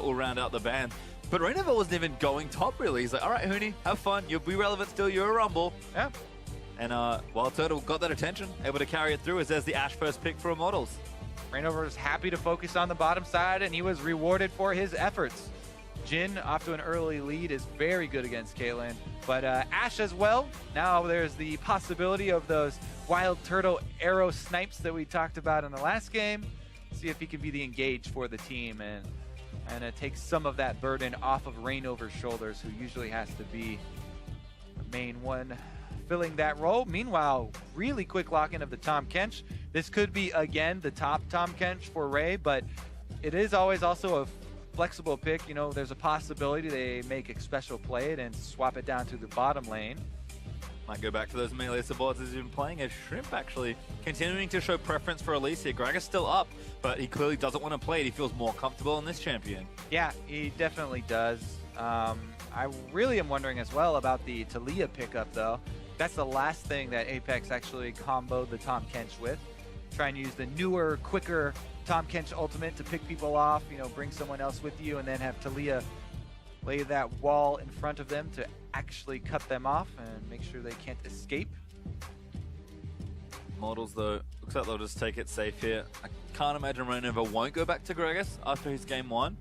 will round out the ban. But Reingover wasn't even going top, really. He's like, all right, Huni, have fun. You'll be relevant still. You're a Rumble. Yeah. And Wildturtle got that attention, able to carry it through as there's the Ashe first pick for Immortals. Reingover was happy to focus on the bottom side, and he was rewarded for his efforts. Jhin, off to an early lead, is very good against Caitlyn, but Ashe as well. Now there's the possibility of those Wildturtle arrow snipes that we talked about in the last game. See if he can be the engage for the team and take some of that burden off of Reingover's shoulders, who usually has to be the main one filling that role. Meanwhile, really quick lock-in of the Tahm Kench. This could be, again, the top Tahm Kench for Ray, but it is always also a flexible pick. You know, there's a possibility they make Xpecial play it and swap it down to the bottom lane. Might go back to those melee supports as he's been playing as Shrimp, actually. Continuing to show preference for Alicia. Gragas still up, but he clearly doesn't want to play it. He feels more comfortable in this champion. Yeah, he definitely does. I really am wondering as well about the Taliyah pickup, though. That's the last thing that Apex actually comboed the Tahm Kench with. Try and use the newer, quicker Tahm Kench ultimate to pick people off, you know, bring someone else with you, and then have Taliyah lay that wall in front of them to actually cut them off and make sure they can't escape. Immortals, though, looks like they'll just take it safe here. I can't imagine Reingover won't go back to Gragas after his game 1,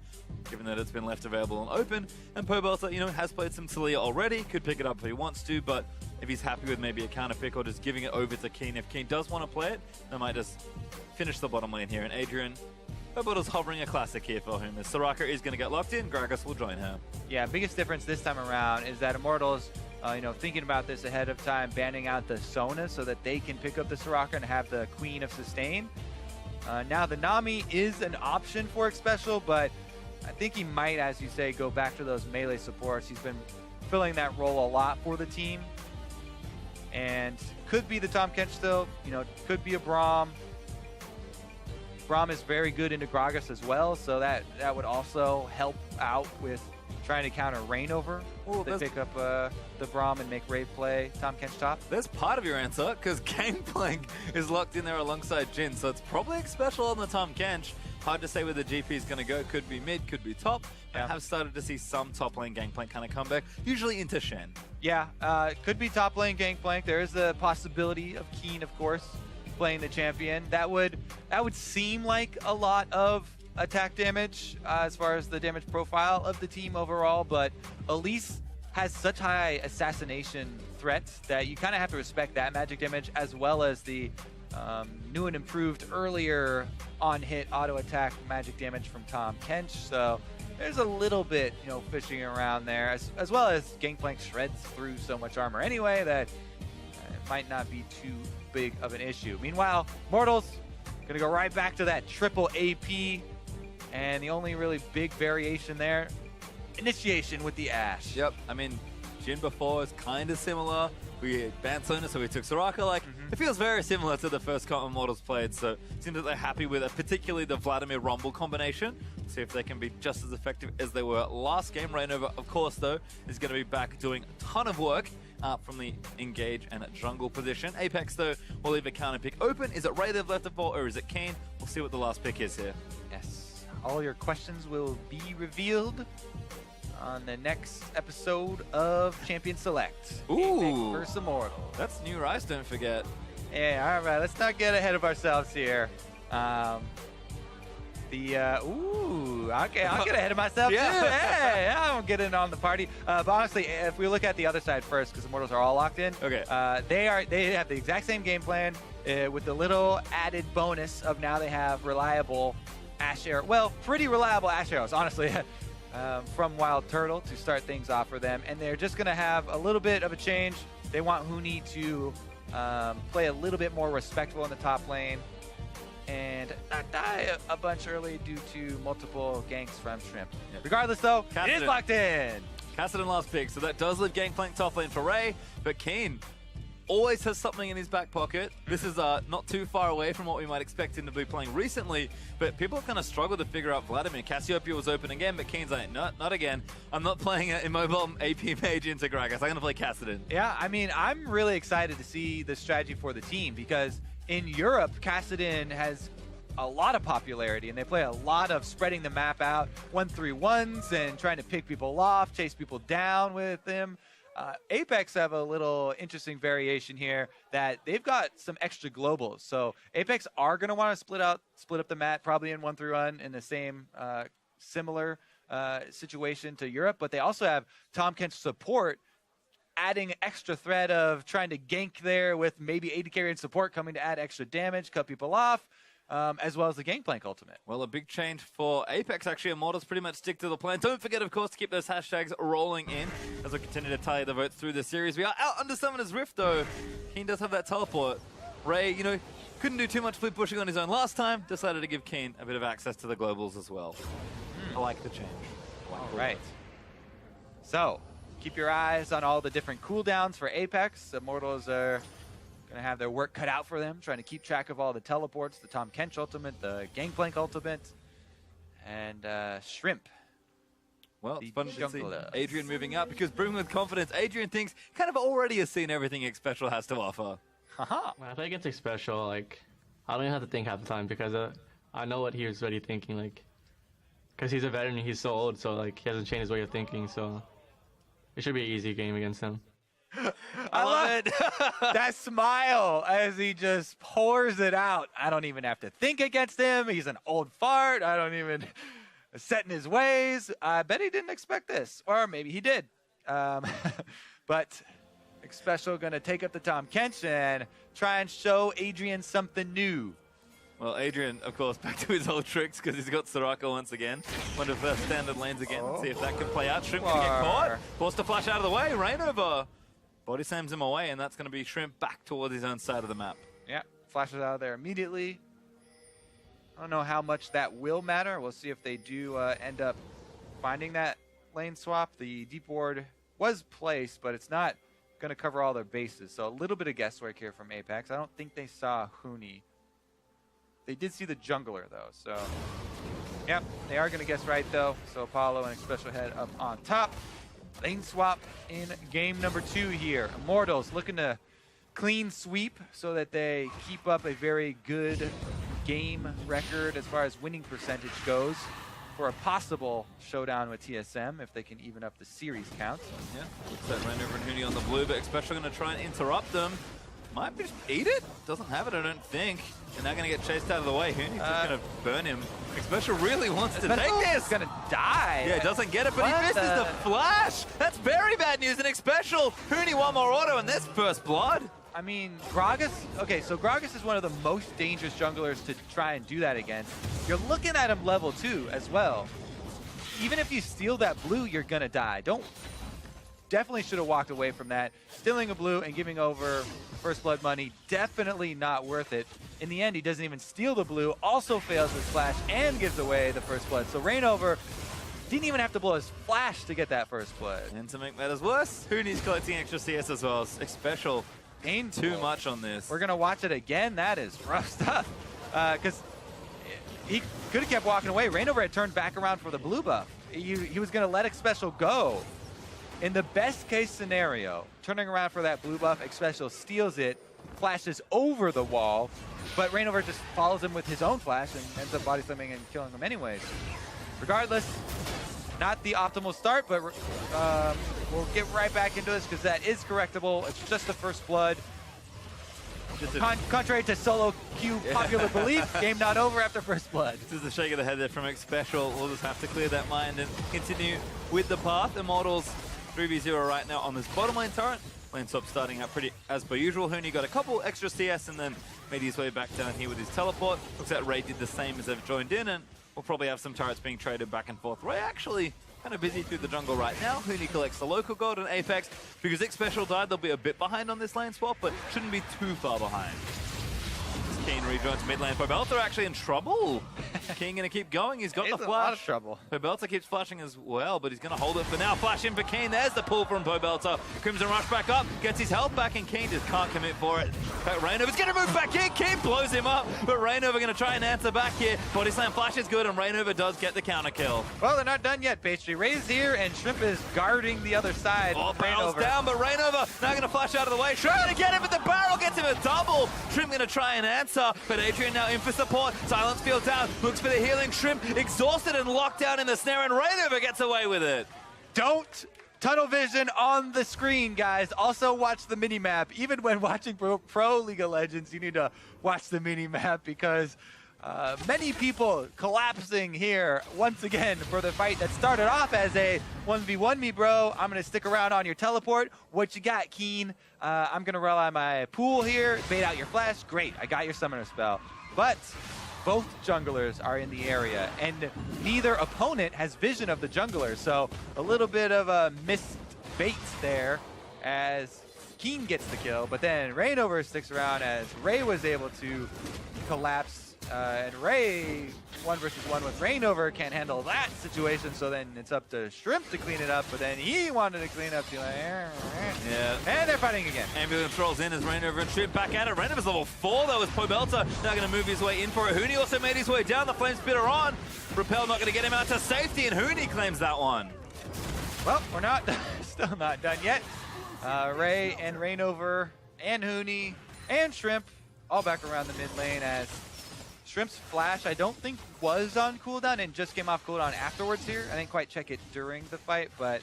given that it's been left available and open. And Pobelter, you know, has played some Taliyah already, could pick it up if he wants to, but if he's happy with maybe a counter pick or just giving it over to Keane, if Keane does want to play it, they might just finish the bottom lane here. And Adrian, Pobelter's hovering a classic here for him. As Soraka is going to get locked in, Gragas will join her. Yeah, biggest difference this time around is that Immortals, you know, thinking about this ahead of time, banning out the Sona so that they can pick up the Soraka and have the Queen of Sustain. Now the Nami is an option for Xpecial, but I think he might, as you say, go back to those melee supports. He's been filling that role a lot for the team. And could be the Tahm Kench still, you know, could be a Braum. Braum is very good into Gragas as well, so that would also help out with trying to counter Reingover. They pick up the Braum and make Ray play Tahm Kench top. There's part of your answer, because Gangplank is locked in there alongside Jhin, so it's probably Xpecial on the Tahm Kench. Hard to say where the GP is going to go. Could be mid, could be top. Yeah. I have started to see some top lane Gangplank kind of come back, usually into Shen. Yeah, could be top lane Gangplank. There is the possibility of Keane, of course, playing the champion. That would seem like a lot of attack damage as far as the damage profile of the team overall, but Elise has such high assassination threats that you kind of have to respect that magic damage, as well as the new and improved earlier on-hit auto attack magic damage from Tahm Kench. So there's a little bit, you know, fishing around there, as well as Gangplank shreds through so much armor anyway that it might not be too big of an issue. Meanwhile, Immortals gonna go right back to that triple AP, and the only really big variation there, initiation with the Ashe. Yep, I mean, Jhin before is kind of similar. We had banned Sona, so we took Soraka. Like, it feels very similar to the first comp Immortals played, so it seems that they're happy with it, particularly the Vladimir Rumble combination. See if they can be just as effective as they were last game. Reingover, of course, though, is going to be back doing a ton of work from the engage and jungle position. Apex, though, will leave a counter pick open. Is it Ray they've left it for, or is it Keane? We'll see what the last pick is here. Yes, all your questions will be revealed on the next episode of Champion Select. Ooh, Apex versus Immortals. That's new Rise, don't forget. Yeah, all right, let's not get ahead of ourselves here. Ooh, okay, I'll get ahead of myself too. Hey, I'm getting on the party. But honestly, if we look at the other side first, because Immortals are all locked in. Okay. They have the exact same game plan with the little added bonus of now they have reliable Ashe arrow. Well, pretty reliable Ashe arrows, honestly. From Wildturtle to start things off for them, and they're just going to have a little bit of a change. They want Huni to play a little bit more respectful in the top lane and not die a bunch early due to multiple ganks from Shrimp. Yeah. Regardless, though, Kassadin. it is locked in. Kassadin last pick, so that does leave Gangplank top lane for Ray, but Keane always has something in his back pocket. This is not too far away from what we might expect him to be playing recently, but people kind of struggle to figure out Vladimir. Cassiopeia was open again, but Keane's like, no, not again. I'm not playing an immobile AP mage into Gragas. I'm going to play Kassadin. Yeah, I mean, I'm really excited to see the strategy for the team, because in Europe, Kassadin has a lot of popularity, and they play a lot of spreading the map out, 1-3-1s, and trying to pick people off, chase people down with them. Apex have a little interesting variation here that they've got some extra globals. So Apex are going to want to split up the map, probably in 1-3-1 in the same similar situation to Europe, but they also have Tahm Kench support, adding extra threat of trying to gank there with maybe AD carry and support coming to add extra damage, cut people off, as well as the Gangplank ultimate. Well, a big change for Apex, actually. Immortals pretty much stick to the plan. Don't forget, of course, to keep those hashtags rolling in as we continue to tally the votes through the series. We are out under Summoner's Rift, though. Keane does have that teleport. Ray, you know, couldn't do too much flip pushing on his own last time. Decided to give Keane a bit of access to the globals as well. I like the change. All right. So, keep your eyes on all the different cooldowns for Apex. Immortals are going to have their work cut out for them, trying to keep track of all the teleports, the Tahm Kench ultimate, the Gangplank ultimate, and Shrimp. Well, it's fun to see Adrian moving up because brimming with confidence, Adrian thinks kind of already has seen everything Xpecial has to offer. Haha. When I play against Xpecial, like, I don't even have to think half the time because I know what he was already thinking, like, because he's a veteran, he's so old, so like he hasn't changed his way of thinking, so it should be an easy game against him. I love it. That smile as he just pours it out. I don't even have to think against him. He's an old fart. I don't even set in his ways. I bet he didn't expect this, or maybe he did. But Xpecial going to take up the Tahm Kench and try and show Adrian something new. Well, Adrian, of course, back to his old tricks because he's got Soraka once again. One of the standard lanes again. See if that can play out. Shrimp can get caught. Forced to flash out of the way. Reingover body slams him away, and that's going to be Shrimp back towards his own side of the map. Yeah, flashes out of there immediately. I don't know how much that will matter. We'll see if they do end up finding that lane swap. The deep ward was placed, but it's not going to cover all their bases. So a little bit of guesswork here from Apex. I don't think they saw Huni. They did see the jungler, though, so... Yep, they are going to guess right, though. So Apollo and Xpecial head up on top. Lane swap in game number 2 here. Immortals looking to clean sweep so that they keep up a very good game record as far as winning percentage goes for a possible showdown with TSM if they can even up the series count. Yeah, looks like Reingover and Huni on the blue, but Xpecial going to try and interrupt them. Might just eat it? Doesn't have it, I don't think. And they're going to get chased out of the way. Huni's just going to burn him. Xpecial really wants to take this. He's going to die. Yeah, doesn't get it, but he misses the flash. That's very bad news. And Xpecial, Huni one more auto, and that's first blood. I mean, Gragas, okay, so Gragas is one of the most dangerous junglers to try and do that against. You're looking at him level 2 as well. Even if you steal that blue, you're going to die. Definitely should have walked away from that. Stealing a blue and giving over first blood money, definitely not worth it. In the end, he doesn't even steal the blue, also fails his flash, and gives away the first blood. So Reingover didn't even have to blow his flash to get that first blood. And to make matters worse, Huni's collecting extra CS as well. Xpecial ain't too much on this. We're going to watch it again. That is rough stuff. Because he could have kept walking away. Reingover had turned back around for the blue buff. He was going to let Xpecial go. In the best case scenario, turning around for that blue buff, Xpecial steals it, flashes over the wall, but Reingover just follows him with his own flash and ends up body slamming and killing him anyways. Regardless, not the optimal start, but we'll get right back into this because that is correctable. It's just the first blood. Contrary to solo queue popular belief, game not over after first blood. This is a shake of the head there from Xpecial. We'll just have to clear that mind and continue with the path. Immortals 3v0 right now on this bottom lane turret. Lane swap starting out pretty as per usual. Huni got a couple extra CS and then made his way back down here with his teleport. Looks like Ray did the same as they've joined in, and we'll probably have some turrets being traded back and forth. Ray actually kind of busy through the jungle right now. Huni collects the local gold, and Apex, because Xpecial died, they'll be a bit behind on this lane swap, but shouldn't be too far behind. Keane rejoins mid lane. Pobelter actually in trouble. Keane gonna keep going. He's got He's the in a lot of flash. trouble. Pobelter keeps flashing as well, but he's gonna hold it for now. Flash in for Keane. There's the pull from Pobelter. Crimson rush back up, gets his health back, and Keane just can't commit for it. Reingover's gonna move back in. Keane blows him up, but Reingover gonna try and answer back here. Body slam flash is good, and Reingover does get the counter kill. Well, they're not done yet, Pastry. Ray's here, and Shrimp is guarding the other side. Oh, barrel's Reingover. down, but Reingover now gonna flash out of the way. Trying to get him, but the barrel gets him a double. Shrimp gonna try and answer, but Adrian now in for support. Silence field down, looks for the healing. Shrimp exhausted and locked down in the snare, and Reingover gets away with it. Don't tunnel vision on the screen, guys. Also watch the mini-map. Even when watching Pro League of Legends, you need to watch the mini-map because many people collapsing here once again for the fight that started off as a 1v1 me, bro. I'm going to stick around on your teleport. What you got, Keane? I'm going to rely on my pool here. Bait out your flash. Great. I got your summoner spell. But both junglers are in the area, and neither opponent has vision of the jungler, so a little bit of a missed bait there as Keane gets the kill, but then Reingover sticks around as Ray was able to collapse, and Ray 1 versus 1 with Reingover can't handle that situation, so then it's up to Shrimp to clean it up, but then he wanted to clean up, Yeah. and they're fighting again. Ambulance rolls in as Reingover and Shrimp back at it. Reingover's level 4 though, with Pobelter now going to move his way in for it. Huni also made his way down. The Flame Spitter on. Repel not going to get him out to safety, and Huni claims that one. Well, we're not, still not done yet. Ray and Reingover and Huni and Shrimp all back around the mid lane as Shrimp's flash, I don't think was on cooldown and just came off cooldown afterwards here. I didn't quite check it during the fight, but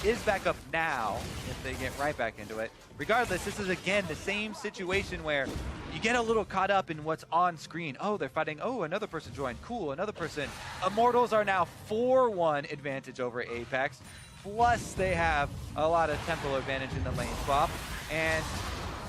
is back up now if they get right back into it. Regardless, this is again the same situation where you get a little caught up in what's on screen. Oh, they're fighting. Oh, another person joined. Cool, another person. Immortals are now 4-1 advantage over Apex. Plus, they have a lot of tempo advantage in the lane swap. And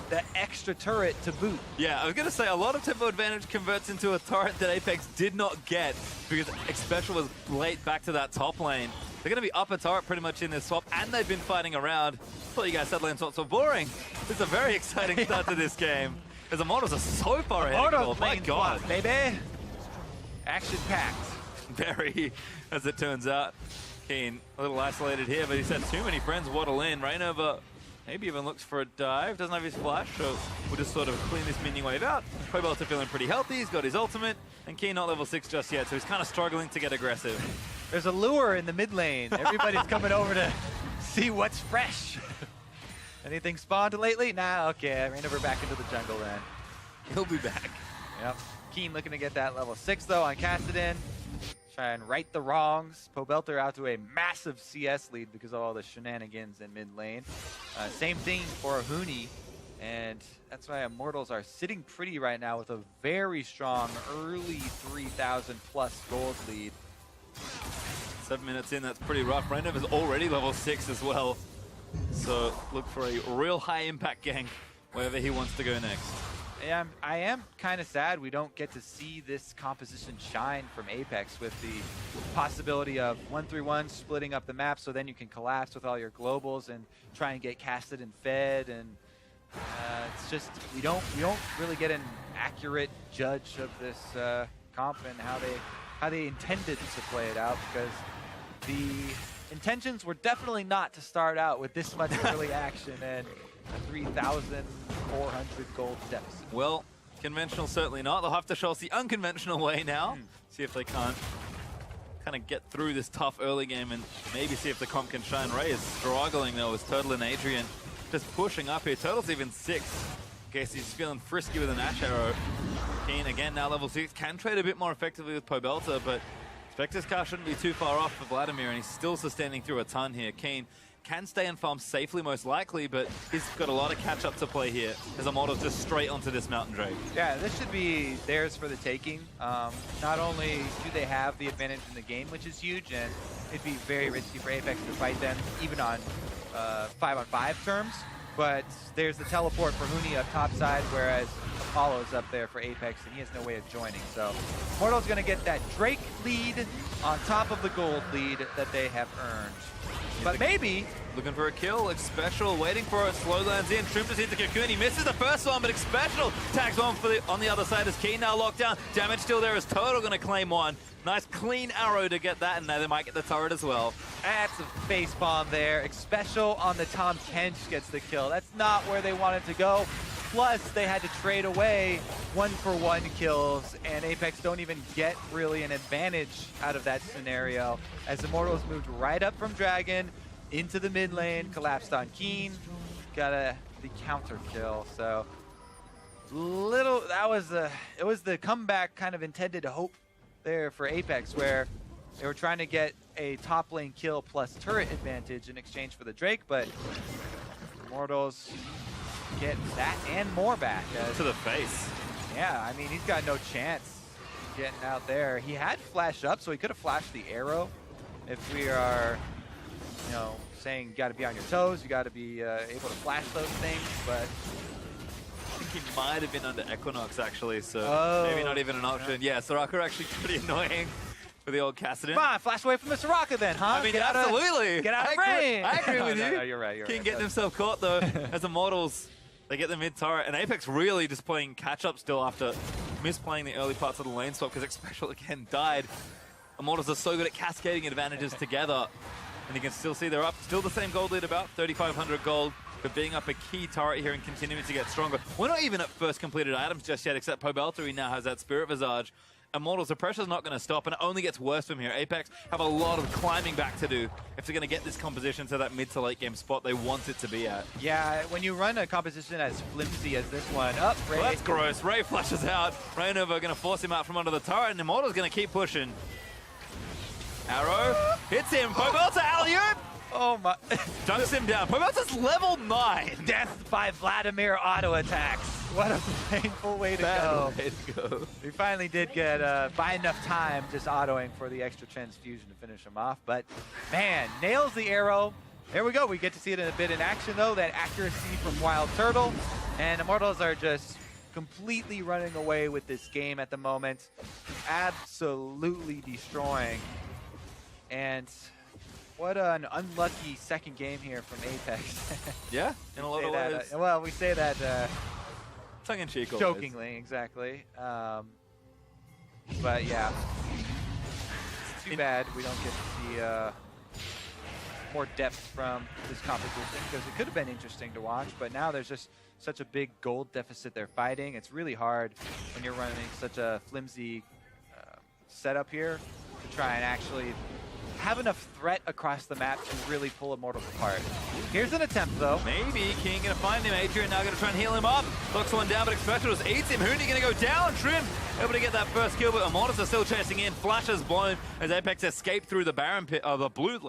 the extra turret to boot. Yeah, I was going to say a lot of tempo advantage converts into a turret that Apex did not get because Xpecial was late back to that top lane. They're going to be up a turret pretty much in this swap, and they've been fighting around. I thought you guys said lane swaps were boring. This is a very exciting start to this game. As Immortals are so far ahead. Oh my god. Swap, baby. Action-packed. Very, as it turns out. Keane a little isolated here, but he's had too many friends waddle in. Reingover maybe even looks for a dive. Doesn't have his flash, so we'll just sort of clean this minion wave out. Pobelter feeling pretty healthy. He's got his ultimate, and Keane not level 6 just yet, so he's kind of struggling to get aggressive. There's a lure in the mid lane. Everybody's coming over to see what's fresh. Anything spawned lately? Nah, okay. Reingover back into the jungle then. He'll be back. Yep. Keane looking to get that level 6 though on Kassadin. Try and right the wrongs. Pobelter out to a massive CS lead because of all the shenanigans in mid lane. Same thing for Huni, and that's why Immortals are sitting pretty right now with a very strong early 3,000 plus gold lead. 7 minutes in, that's pretty rough. Reingover's already level 6 as well. So look for a real high impact gank wherever he wants to go next. Yeah, I am kind of sad we don't get to see this composition shine from Apex with the possibility of 1-3-1 splitting up the map so then you can collapse with all your globals and try and get casted and fed, and it's just we don't really get an accurate judge of this comp and how they intended to play it out, because the intentions were definitely not to start out with this much early action and a 3,400 gold deficit. Well, conventional certainly not. They'll have to show us the unconventional way now. See if they can't kind of get through this tough early game and maybe see if the comp can shine. Ray is struggling though with Turtle and Adrian just pushing up here. Turtle's even 6. In case he's feeling frisky with an Ash Arrow. Keane again now level 6. Can trade a bit more effectively with Pobelter, but Spectre's car shouldn't be too far off for Vladimir, and he's still sustaining through a ton here. Keane can stay and farm safely most likely, but he's got a lot of catch up to play here as Immortals just straight onto this Mountain Drake. Yeah, this should be theirs for the taking. Not only do they have the advantage in the game, which is huge, and it'd be very risky for Apex to fight them even on 5-on-5 terms, but there's the teleport for Huni up top side, whereas Apollo's up there for Apex, and he has no way of joining. So Immortal's going to get that Drake lead on top of the gold lead that they have earned. But maybe... Looking for a kill. Xpecial waiting for it. Slow lands in. Shrimp is into Cocoon. He misses the first one, but Xpecial tags one on the other side as Keane now locked down. Damage still there as Turtle going to claim one. Nice clean arrow to get that, and now they might get the turret as well. That's a facepalm there. Xpecial on the Tom Kench gets the kill. That's not where they wanted to go. Plus, they had to trade away 1-for-1 kills, and Apex don't even get really an advantage out of that scenario, as Immortals moved right up from Dragon into the mid lane, collapsed on Keane, got the counter kill. So it was the comeback kind of intended hope there for Apex, where they were trying to get a top lane kill plus turret advantage in exchange for the Drake, but Immortals get that and more back. To the face. Yeah, I mean, he's got no chance getting out there. He had flash up, so he could have flashed the arrow. If we are, you know, saying you got to be on your toes, you got to be able to flash those things, but... I think he might have been under Equinox, actually, so maybe not even an option. Yeah, Soraka actually pretty annoying for the old Kassadin. Come on, flash away from the Soraka then, huh? I mean, absolutely. Get out of range. I agree with you. No, you're right. Keane getting himself caught, though, as Immortals. They get the mid turret, and Apex really just playing catch-up still after misplaying the early parts of the lane swap, because Xpecial again died. Immortals are so good at cascading advantages together, and you can still see they're up. Still the same gold lead, about 3,500 gold, but being up a key turret here and continuing to get stronger. We're not even at first completed items just yet, except Pobelter, he now has that Spirit Visage. Immortals, the pressure's not going to stop, and it only gets worse from here. Apex have a lot of climbing back to do if they're going to get this composition to that mid to late game spot they want it to be at. Yeah, when you run a composition as flimsy as this one, Ray. Well, that's gross. Ray flushes out. Reingover going to force him out from under the turret, and Immortals going to keep pushing. Arrow hits him. Pobelter alley-oop. Oh my. Dunks him down. Pobelter's level 9. Death by Vladimir auto attacks. What a painful way to go. Way to go. We finally did get, by enough time, just autoing for the extra transfusion to finish him off. But, man, nails the arrow. There we go. We get to see it in a bit in action, though. That accuracy from Wildturtle. And Immortals are just completely running away with this game at the moment. Absolutely destroying. And what an unlucky second game here from Apex. Yeah, in a lot of ways. Well, we say that tongue-in-cheek always. jokingly, exactly. But yeah, it's too bad we don't get to see more depth from this competition, because it could have been interesting to watch, but now there's just such a big gold deficit they're fighting. It's really hard when you're running such a flimsy setup here to try and actually have enough threat across the map to really pull Immortals apart. Here's an attempt, though. Maybe Keane gonna find him. Adrian now gonna try and heal him up. Locks one down, but Xpecial just eats him. Huni gonna go down. Trim able to get that first kill, but Immortals are still chasing in. Flashes blown as Apex escape through the Baron pit, the blue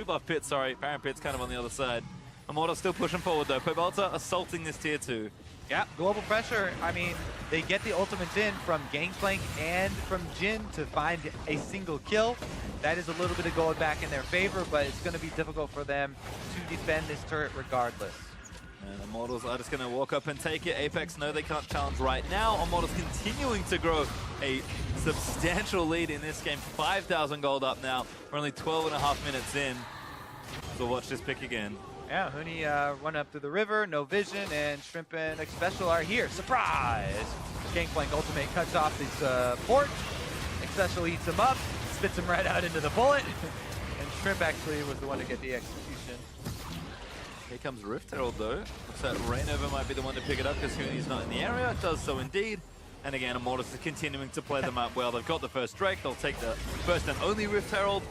buff pit, sorry. Baron pit's kind of on the other side. Immortals still pushing forward, though. Pobelter assaulting this tier 2. Yeah, global pressure. I mean, they get the ultimates in from Gangplank and from Jin to find a single kill. That is a little bit of gold back in their favor, but it's going to be difficult for them to defend this turret regardless. And Immortals are just going to walk up and take it. Apex know they can't challenge right now. Immortals continuing to grow a substantial lead in this game. 5,000 gold up now. We're only 12.5 minutes in. So watch this pick again. Yeah, Huni run up through the river, no vision, and Shrimp and Xpecial are here. Surprise! Gangplank ultimate cuts off his port. Xpecial eats him up, spits him right out into the bullet, and Shrimp actually was the one to get the execution. Here comes Rift Herald, though. Looks like Reingover might be the one to pick it up because Huni's not in the area. It does so indeed. And again, Immortals is continuing to play them up well. They've got the first Drake. They'll take the first and only Rift Herald.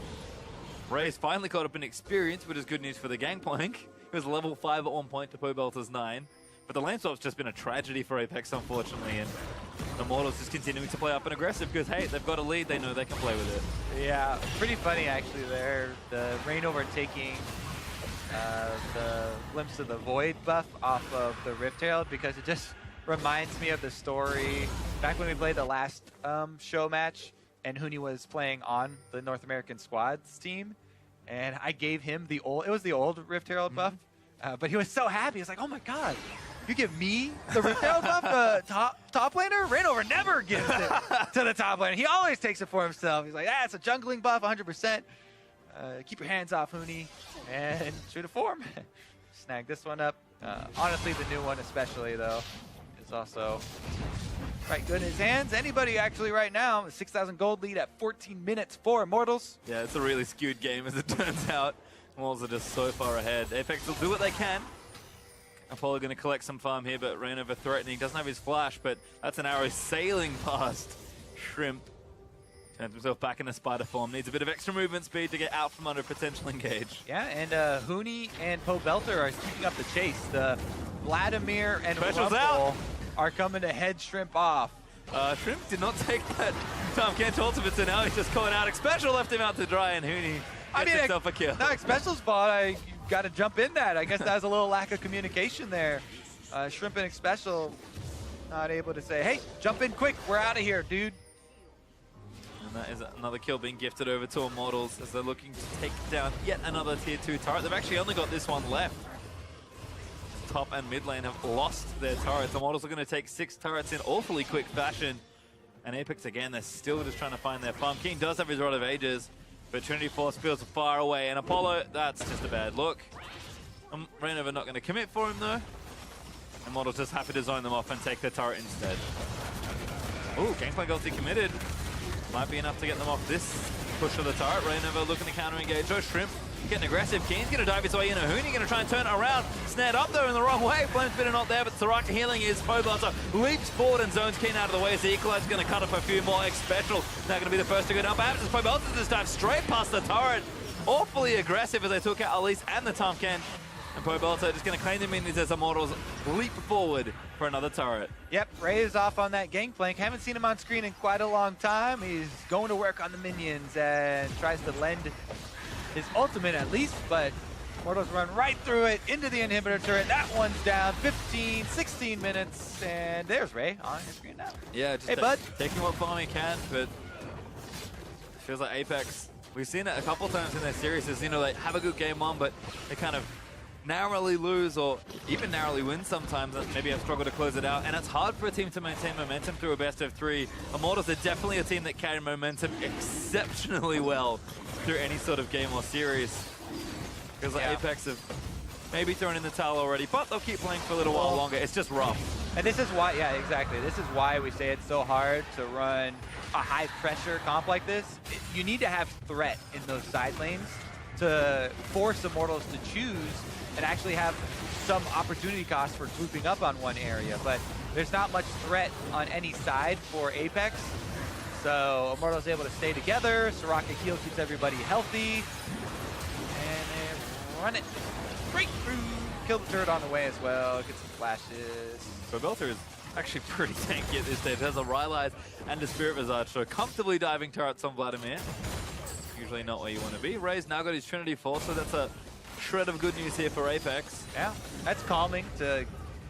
Ray's finally caught up in experience, which is good news for the Gangplank. He was level 5 at one point to Pobelter's 9. But the lane swap's just been a tragedy for Apex, unfortunately. And Immortals is continuing to play up and aggressive because, hey, they've got a lead. They know they can play with it. Yeah, pretty funny, actually, there. The Reingover taking the Glimpse of the Void buff off of the Rift Herald, because it just reminds me of the story back when we played the last show match, and Huni was playing on the North American squads team, and I gave him the old, it was the old Rift Herald buff, but he was so happy. He's like, oh my god, you give me the Rift Herald buff, the top laner? Reingover never gives it to the top laner. He always takes it for himself. He's like, ah, it's a jungling buff, 100%. Keep your hands off Huni and shoot a form. Snag this one up. Honestly, the new one especially, though, is also quite good in his hands. Anybody actually right now, a 6,000 gold lead at 14 minutes for Immortals. Yeah, it's a really skewed game as it turns out. Immortals are just so far ahead. Apex will do what they can. Apollo going to collect some farm here, but Reingover threatening. Doesn't have his flash, but that's an arrow sailing past Shrimp. Turns himself back into spider form. Needs a bit of extra movement speed to get out from under potential engage. Yeah, and Huni and Pobelter are keeping up the chase. The Vladimir and Xpecial's Rumble out. are coming to head Shrimp off. Shrimp did not take that Tom Kent ultimate, so now he's just calling out. Xpecial left him out to dry, and Huni gets himself a kill. No, Xpecial's fault. You got to jump in that. I guess that was a little lack of communication there. Shrimp and Xpecial not able to say, hey, jump in quick. We're out of here, dude. And that is another kill being gifted over to Immortals as they're looking to take down yet another tier 2 turret. They've actually only got this one left. Top and mid lane have lost their turrets. Immortals are going to take 6 turrets in awfully quick fashion. And Apex, again, they're still just trying to find their farm. Keane does have his Rod of Ages, but Trinity Force feels far away. And Apollo, that's just a bad look. Reingover not going to commit for him, though. Immortals just happy to zone them off and take their turret instead. Ooh, Gangplank ulti committed. Might be enough to get them off this push of the turret. Reingover looking to counter-engage. Oh, Shrimp getting aggressive. Keane's going to dive his way in. Huni going to try and turn it around. Snared up, though, in the wrong way. Flame's bit not there, but Soraka healing is Pobelter. Leaps forward and zones Keane out of the way. So Equalize's going to cut up a few more. Xpecial now going to be the first to go down. Perhaps as Pobelter just dives straight past the turret. Awfully aggressive as they took out Elise and the Tom Kent. And Pobelter just going to claim the minions as Immortals leap forward for another turret. Yep, Ray is off on that Gangplank. Haven't seen him on screen in quite a long time. He's going to work on the minions and tries to lend his ultimate at least, but Immortals run right through it into the inhibitor turret. That one's down. 15, 16 minutes, and there's Ray on your screen now. Yeah, just hey, bud. taking what farm he can, but feels like Apex, we've seen it a couple times in their series, is, you know, they have a good game one, but they kind of narrowly lose or even narrowly win sometimes, and maybe have struggled to close it out. And it's hard for a team to maintain momentum through a best of 3. Immortals are definitely a team that carry momentum exceptionally well through any sort of game or series. Because like Apex have maybe thrown in the towel already, but they'll keep playing for a little while longer. It's just rough. And this is why, yeah, exactly. This is why we say it's so hard to run a high pressure comp like this. You need to have threat in those side lanes to force Immortals to choose and actually have some opportunity cost for grouping up on one area. But there's not much threat on any side for Apex. So Immortals able to stay together. Soraka heal keeps everybody healthy. And they run it straight through. Kill the turret on the way as well. Get some flashes. Pobelter is actually pretty tanky at this stage. There's a Rylai's and a Spirit Visage, so comfortably diving turrets on Vladimir. Usually not where you want to be. Ray's now got his Trinity Force, so that's a shred of good news here for Apex. Yeah, that's calming to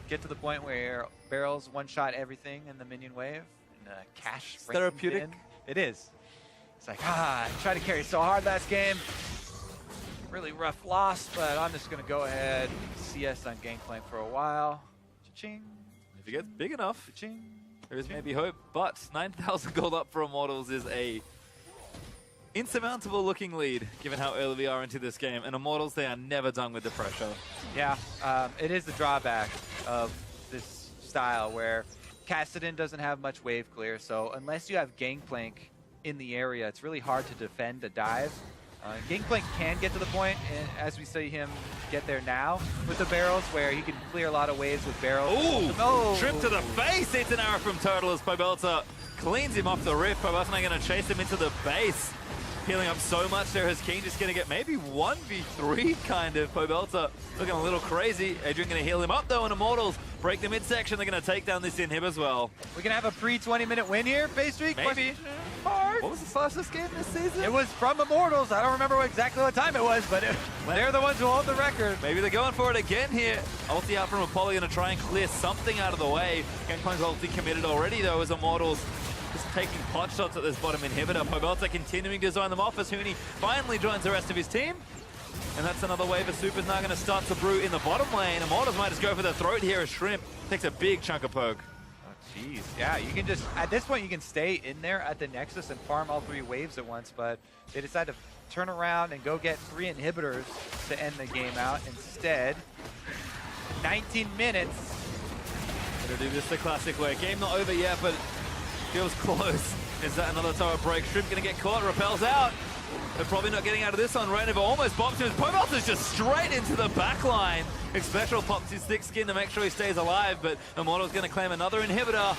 get to the point where barrels one-shot everything in the minion wave. And cash therapeutic. In. It is. It's like, I tried to carry so hard last game. Really rough loss, but I'm just going to go ahead CS on Gangplank for a while. Cha-ching. If it gets big enough, Cha-ching. there is maybe hope, but 9,000 gold up for Immortals is a insurmountable looking lead, given how early we are into this game. And Immortals, they are never done with the pressure. Yeah, it is the drawback of this style where Kassadin doesn't have much wave clear, so unless you have Gangplank in the area, it's really hard to defend a dive. Gangplank can get to the point, and as we see him get there now, with the barrels, where he can clear a lot of waves with barrels. Ooh! Trip to the face! It's an arrow from Turtle as Pobelter cleans him off the rift. Pobelter now going to chase him into the base. Healing up so much there as Keane just going to get maybe 1v3 kind of. Pobelter looking a little crazy. Adrian going to heal him up though, and Immortals break the midsection. They're going to take down this inhib as well. We're going to have a pre-20-minute win here, Paystreak? Maybe. Hard. What was the fastest game this season? It was from Immortals. I don't remember exactly what time it was, but they're the ones who hold the record. Maybe they're going for it again here. Ulti out from Apollo, going to try and clear something out of the way. Gangplank's ulti committed already though as Immortals just taking pot shots at this bottom inhibitor. Pobelter continuing to zone them off as Huni finally joins the rest of his team. And that's another wave of supers now going to start to brew in the bottom lane. Immortals might just go for the throat here as Shrimp takes a big chunk of poke. Oh, jeez. Yeah, you can just, at this point, you can stay in there at the Nexus and farm all 3 waves at once, but they decide to turn around and go get 3 inhibitors to end the game out. Instead, 19 minutes. Gonna do this the classic way. Game not over yet, but feels close. Is that another tower break? Shrimp gonna get caught, repels out. They're probably not getting out of this one. Reingover almost bops him. Pobelter's just straight into the back line. Xpecial pops his thick skin to make sure he stays alive, but Immortals gonna claim another inhibitor.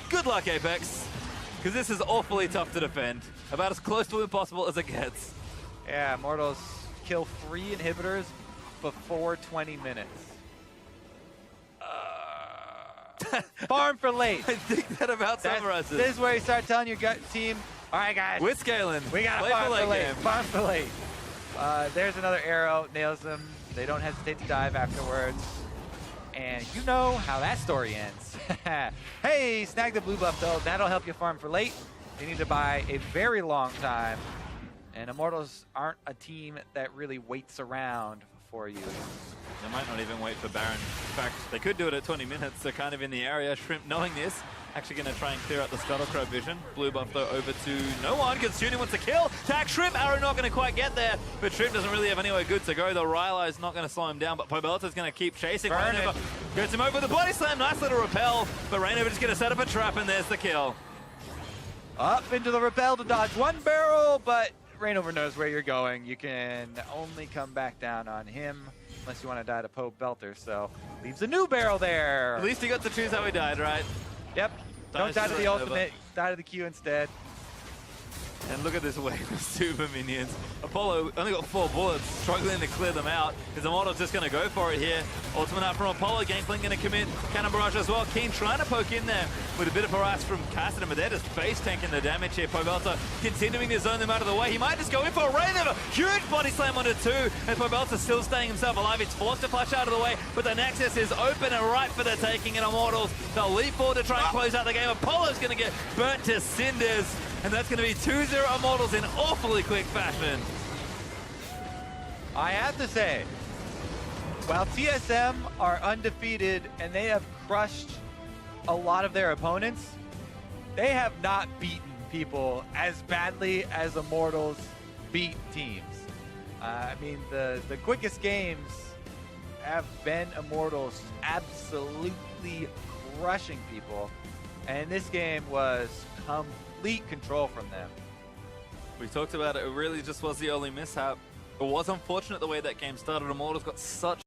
Good luck, Apex, because this is awfully tough to defend. About as close to impossible as it gets. Yeah, Immortals kill 3 inhibitors before 20 minutes. Farm for late. I think that about summarizes it. This is where you start telling your gut team, all right, guys. We're scaling. We got to farm for late. Farm for late. There's another arrow. Nails them. They don't hesitate to dive afterwards. And you know how that story ends. Hey, snag the blue buff, though. That'll help you farm for late. You need to buy a very long time. And Immortals aren't a team that really waits around for you. They might not even wait for Baron. In fact, they could do it at 20 minutes. They're kind of in the area. Shrimp, knowing this, actually going to try and clear out the Scuttlecrow vision. Blue buff, though, over to no one, because Huni wants to kill. Tag Shrimp. Arrow not going to quite get there, but Shrimp doesn't really have anywhere good to go. The Rylai is not going to slow him down, but Pobelter's going to keep chasing. Reingover gets him over with the body slam. Nice little repel, but Reingover just going to set up a trap, and there's the kill. Up into the repel to dodge 1 barrel, but Reingover knows where you're going. You can only come back down on him unless you want to die to Pobelter, so leaves a new barrel there. At least he got to choose how he died, right? Yep. Don't die to the ultimate, die to the Q instead. And look at this wave of super minions. Apollo only got 4 bullets, struggling to clear them out. Is Immortals just going to go for it here? Ultimate out from Apollo. Gameplay going to commit. Cannon barrage as well. Keane trying to poke in there with a bit of harass from Cassidy, but they're just base tanking the damage here. Pobelter continuing to zone them out of the way. He might just go in for a Reingover. Huge body slam onto 2, and Pobelter still staying himself alive. It's forced to flash out of the way, but the Nexus is open and right for the taking, and Immortals, they'll leap forward to try and close out the game. Apollo's going to get burnt to cinders. And that's going to be 2-0 Immortals in awfully quick fashion. I have to say, while TSM are undefeated and they have crushed a lot of their opponents, they have not beaten people as badly as Immortals beat teams. I mean, the quickest games have been Immortals absolutely crushing people. And this game was complete control from them. We talked about it. It really just was the only mishap. It was unfortunate the way that game started. Immortals got such